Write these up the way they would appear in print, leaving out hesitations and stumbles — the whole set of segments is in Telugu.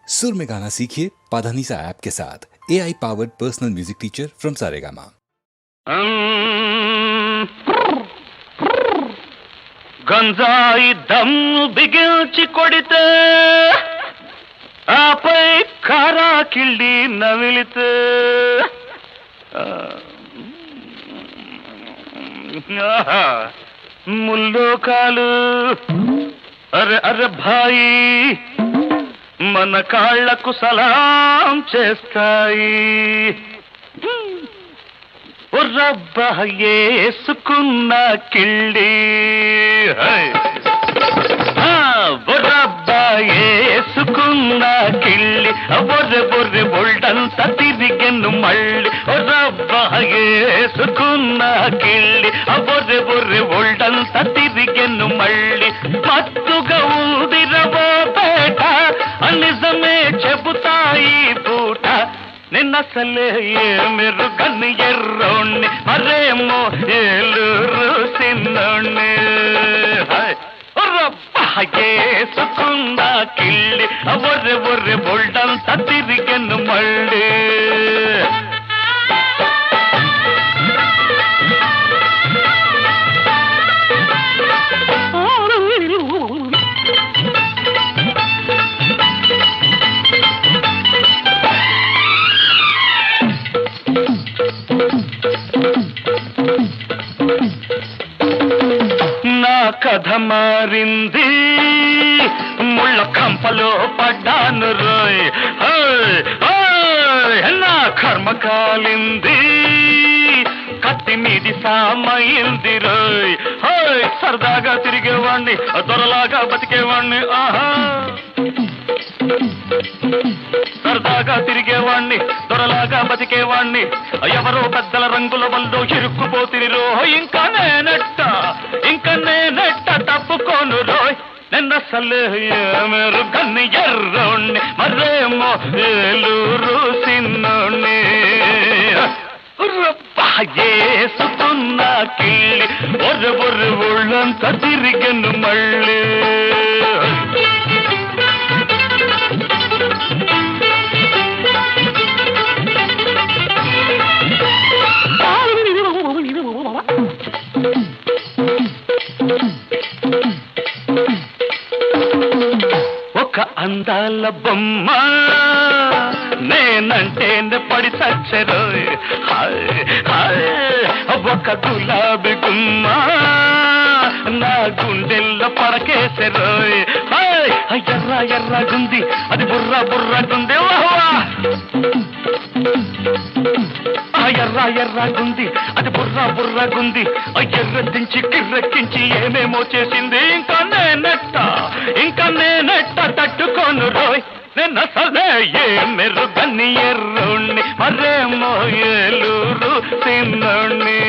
सुर में गाना सीखिए पाधानीसा ऐप के साथ। AI powered personal music teacher from Saregama. గంజాయి దమ్ము బిగించి కొడితే ఆపై కారా కిళ్ళి నవిలితే ముల్లోకాలు అరే అరే భాయి మన కాళ్లకు సలాం చేస్తాయి. రబ్బా యేసుకున్న కిళ్ళి రబ్బా యేసుకున్న కిళ్ళి బొర్రె బొర్రె బొల్డంత తిరిగెను మళ్ళీ. రబ్బా యేసుకున్న కిళ్ళి బొర్రె బొర్రె బొల్డంత తిరిగెను మళ్ళీ. మత్తుగా ఉందిరవో పేట నిజమే చెబుతాయి పూట. నిన్నసలే మీరు కన్ను ఎర్రోణ్ణి మరేమో ఏలూరు సిన్నోణ్ణి. యేసుకున్న కిళ్ళి బొర్రె బొర్రె బొల్డంత తిరిగెను మళ్ళీ. నా కథ మారింది, ముళ్ళ కంపలో పడ్డాను రోయ్. నా కర్మ కాలింది, కత్తి మీది సామైంది రోయ్. సరదాగా తిరిగేవాణ్ణి దొరలాగా బతికేవాణ్ణి. ఆహా సరదాగా తిరిగేవాణ్ణి దొరలాగా బతికేవాణ్ణి. ఎవరో పెద్దల రంగుల వల్లో ఇరుక్కుపోతిని రో. ఇంకా నేనెట్ట తప్పుకోను రోయ్. నిన్నసలే మీరు కన్ను ఎర్రోణ్ణి మరేమో ఏలూరు సిన్నోణ్ణి. యేసుకున్న కిళ్ళి బొర్రె బొర్రె ఒళ్ళంతా తిరిగెను మళ్ళీ. ఒక అందాల బొమ్మ నేనంటే పడి చచ్చరోయ్. ఒక గులాబీ గుమ్మ నా గుండెల్లో పడకేసరోయ్. ఎర్ర ఎర్రగుంది అది బుర్ర బుర్రగుంది. ఎర్ర ఎర్రగుంది అది బుర్ర బుర్రగుంది. ఎర్రెత్తించి కిర్రెక్కించి ఏమేమో చేసింది. ఇంకా నేనెట్ట తట్టుకోను రోయ్. నిన్నసలే మీరు కన్ను ఎర్రోణ్ణి మరేమో ఏలూరు సిన్నోణ్ణి.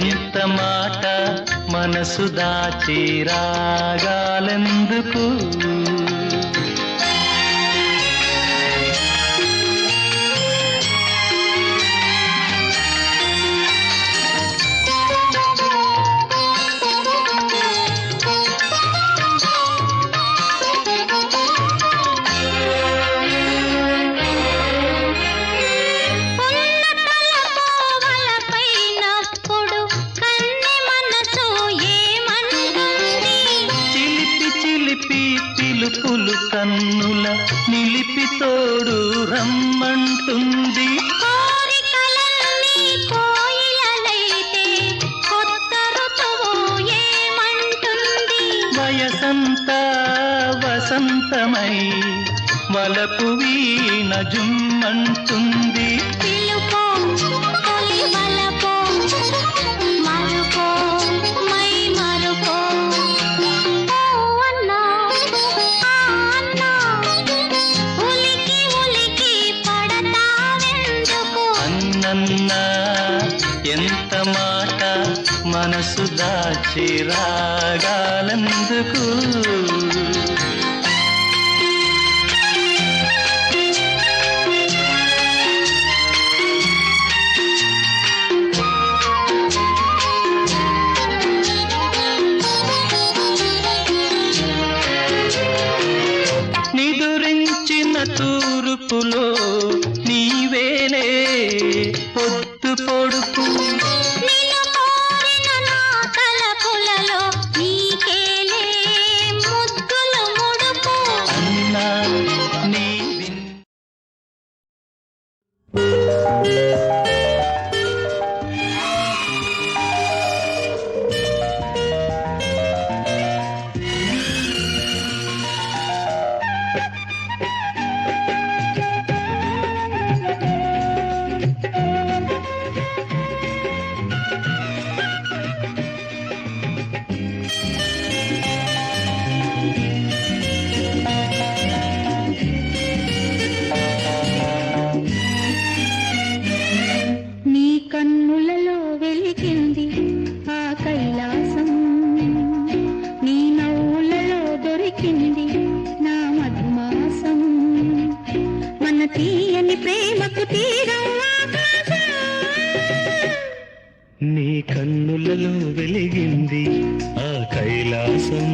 ఎంత మాట మనసు దాచి రాగాలెందుకు పిలుపులు కన్నుల నిలిపి తోడు రమ్మంటుంది వయసంతా వసంతమై వలపు వీణ జుమ్మంటుంది ఎంత మాట మనసు దాచి రాగాలెందుకు నిదురించిన తూర్పులో నీవేనే పొద్దు పొడుపు అన్నా నీ కన్నులలో వెలిగింది ఆ కైలాసం నీ నవ్వులలో దొరికింది నా మధుమాసం మన తీయని ప్రేమకు తీరం ఆకాశం నీ కన్నులలో వెలిగింది ఆ కైలాసం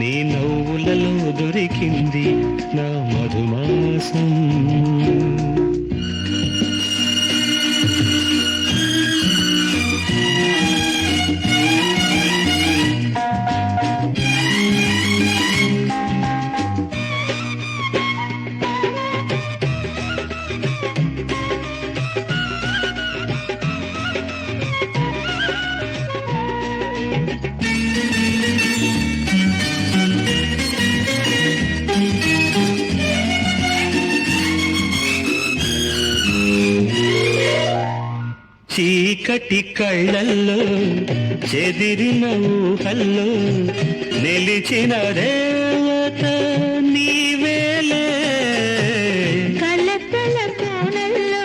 నీ నవ్వులలో దొరికింది నా మధుమాసం చీకటి కళ్ళల్లో చెదిరిన ఊహల్లో నిలిచిన దేవత నీవేలే కలకల కోణల్లో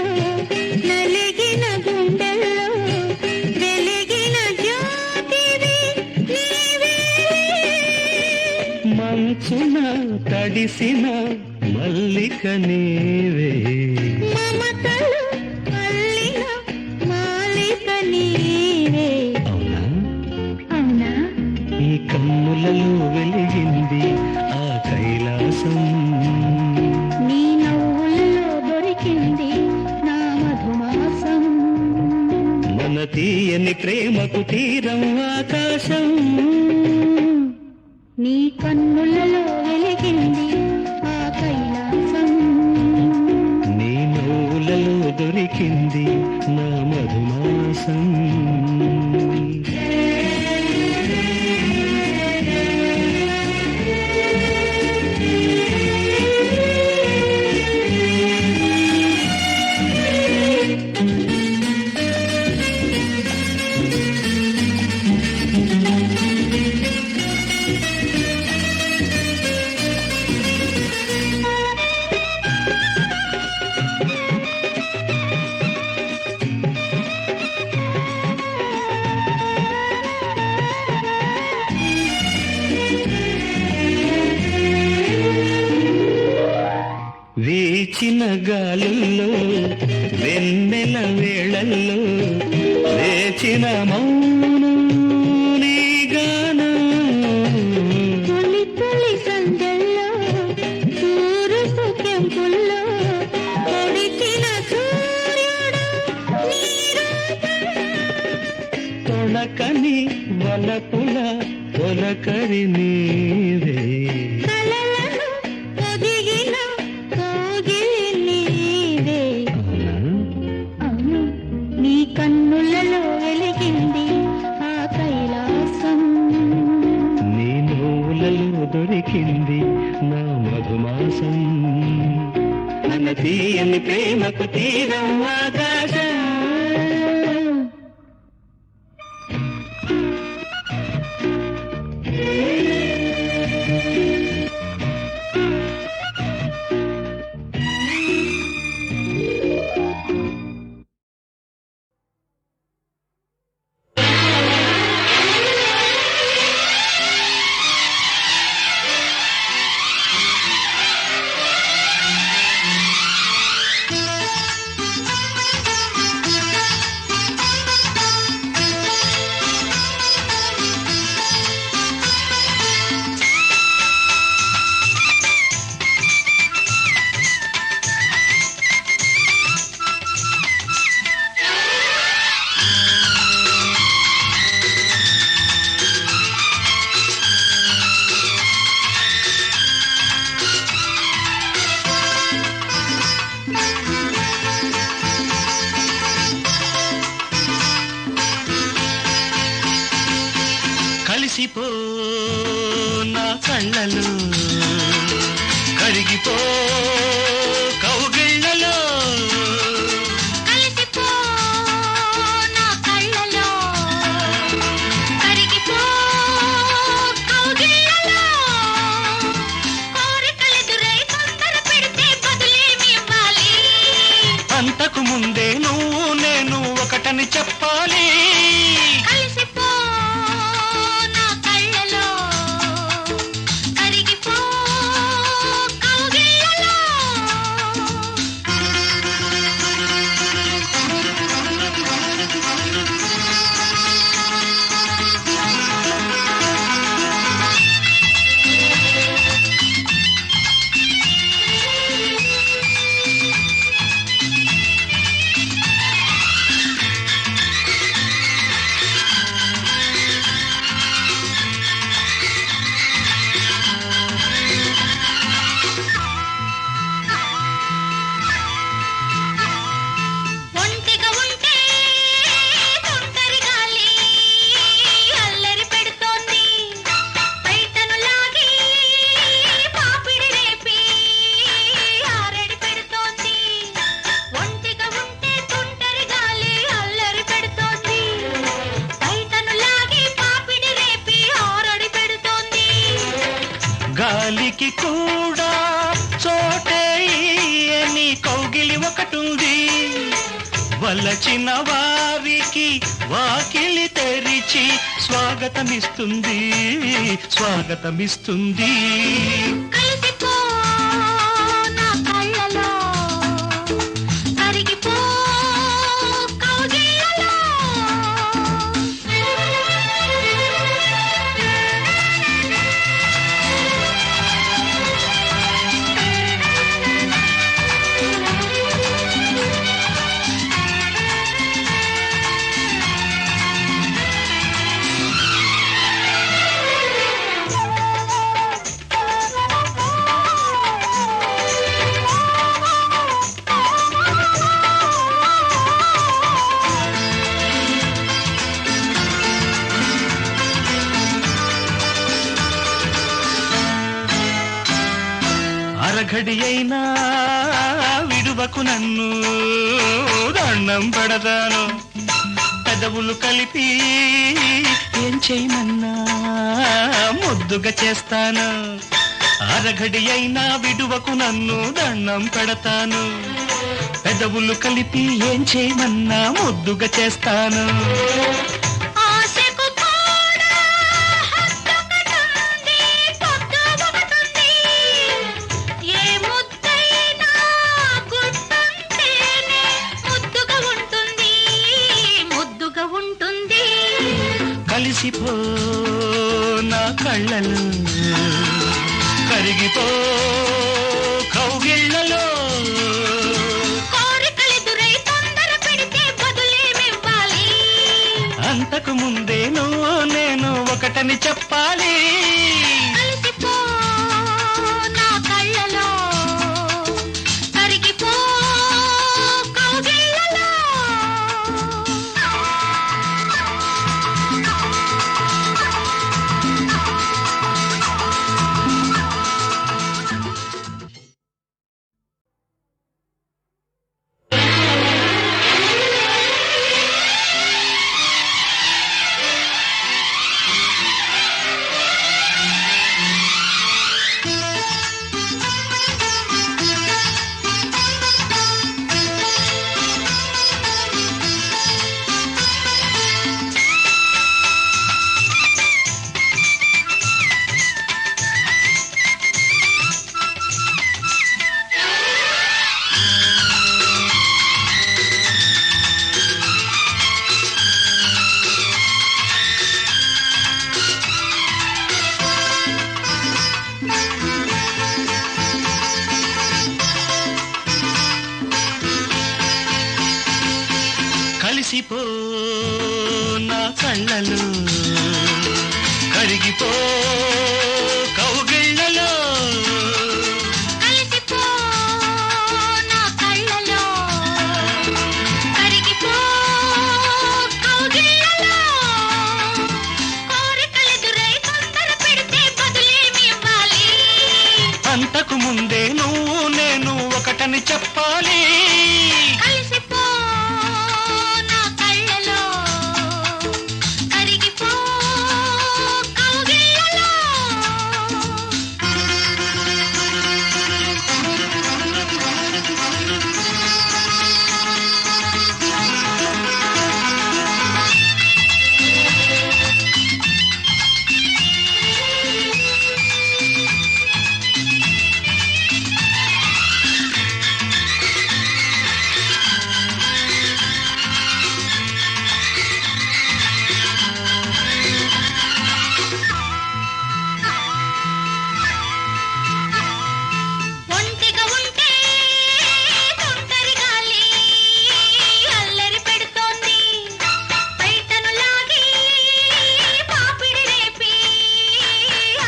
నలిగిన గుండెల్లో వెలిగిన జ్యోతివి నీవే మంచున తడిసిన మల్లిక నీవే మమతలు అల్లిన మాలిక నీవే అవునా అవునా ఈ కన్నులలో వెలిగింది ఆ కైలాసం నీ నవ్వులలో దొరికింది నా మధుమాసం మన తీయని ప్రేమకు తీరం ఆకాశం నీ కన్నులలో వెలిగింది ఆ కైలాసం నీ నవ్వులలో దొరికింది నా మధుమాసం వీచిన గాలుల్లో వెన్నెల వేళల్లో వేచిన మౌనం నీ గానం. తొలి తొలి సందెల్లో తూరుపు కెంపుల్లో పొడిచిన సూర్యుడు నీ రూపం. తొణకని వలపుల తొలకరి నీవే. కలలను పొదిగిన కోగిలి నీవే. అవును, నీ కన్నులలో వెలిగింది ఆ కైలాసం. నీ నవ్వులలో దొరికింది నా మధుమాసం. మన తీయని ప్రేమకు తీరం ఆకాశం. కలిసిపో నా కళ్ళలో కరిగిపో కౌగిళ్ళలో. కలిసిపో నా కళ్ళలో కరిగిపో కౌగిళ్ళలో. కోరికలెదురై తొందర పెడితే బదులేమి ఇవ్వాలి? అంతకు ముందే నువ్వు నేను ఒకటని చెప్పాలి. కలిసిపో నా కళ్ళలో కరిగిపో కౌగిళ్ళలో. ఒంటిగా ఉంటే తొందరి గాలి అల్లరి పెడుతోంది. బయటను లాగి పాపిడి రేపి ఆరడి పెడుతోంది. ఒంటిగా ఉంటే తొందరి గాలి అల్లరి పెడుతోంది. బయటను లాగి పాపిడి రేపి ఆరడి పెడుతోంది. గాలికి కూడా చోటే అని కౌగిలి ఒకటుంది. వలచిన వారికి వాకిలి తెరిచి స్వాగతమిస్తుంది స్వాగతమిస్తుంది. కలిసిపో నా కళ్ళలో కరిగిపో కౌగిళ్ళలో. అరఘడి అయినా విడువకు నన్ను దండం పెడతాను. పెదవులు కలిపి ఏం చేయమన్నా ముద్దుగా చేస్తాను. అరఘడి అయినా విడువకు నన్ను దండం పెడతాను. పెదవులు కలిపి ఏం చేయమన్నా ముద్దుగా చేస్తాను. ఆశకు కూడా హద్దుకటుంది, పొద్దు ఒకటుంది. ఏ ముద్దైనా ఒకటని చెప్పాలి. కలిసిపో నా కళ్ళలో కరిగిపో కౌగిళ్ళలో కలిసిపో నా కళ్ళలో కరిగిపో కౌగిళ్ళలో కలిసిపో నా కళ్ళలో కరిగిపో కౌగిళ్ళలో కోరికలెదురై తొందర పెడితే బదులేమి ఇవ్వాలి అంతకు ముందే నువ్వు నేను ఒకటని చెప్పాలి. కలిసిపో నా కళ్ళలో కరిగిపో కౌగిళ్ళలో ఒంటిగా ఉంటే తొందరి గాలి అల్లరి పెడుతోంది బయటను లాగి పాపిడి రేపి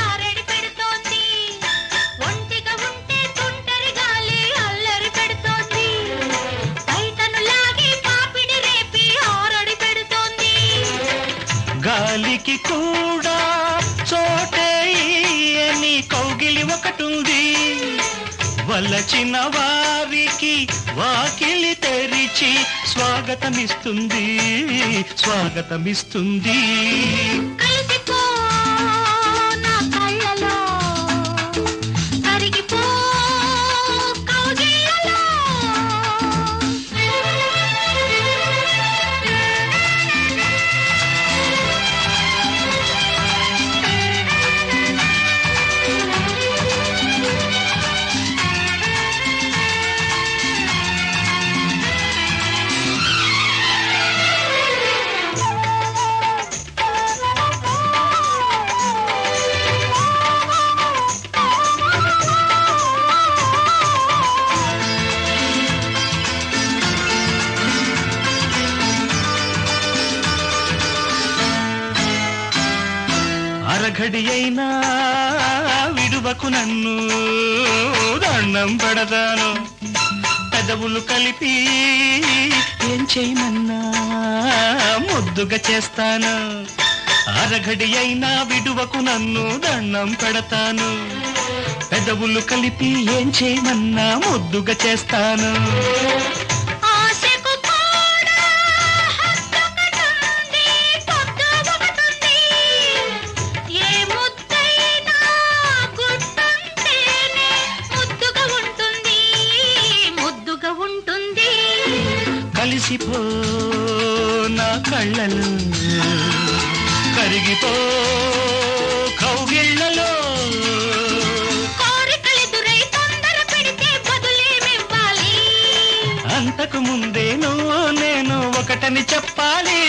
ఆరడి పెడుతోంది ఒంటిగా ఉంటే తొందరి గాలి అల్లరి పెడుతోంది బయటను లాగి పాపిడి రేపి ఆరడి పెడుతోంది గాలికి కూడా చోటే అని కౌగిలి ఒకటుంది. వలచిన వారికి వాకిలి తెరిచి స్వాగతమిస్తుంది స్వాగతమిస్తుంది. కలిసిపో నా కళ్ళలో కరిగిపో కౌగిళ్ళలో అరఘడి అయినా విడువకు నన్ను దండం పెడతాను. పెదవులు కలిపి ఏం చేయమన్నా ముద్దుగా చేస్తాను. అరఘడి అయినా విడువకు నన్ను దండం పెడతాను. పెదవులు కలిపి ఏం చేయమన్నా ముద్దుగా చేస్తాను. ఆశకు కూడా హద్దొకటుంది పొద్దు ఒకటుంది ఏ ముద్దైనా గుర్తుంటేనే ముద్దుగా ఉంటుంది ముద్దుగా ఉంటుంది కలిసిపో నా కళ్ళలో కరిగిపో కౌగిళ్ళలో కోరికలెదురై తొందర పెడితే బదులేమివ్వాలి అంతకు ముందే నువ్వు నేను ఒకటని చెప్పాలి.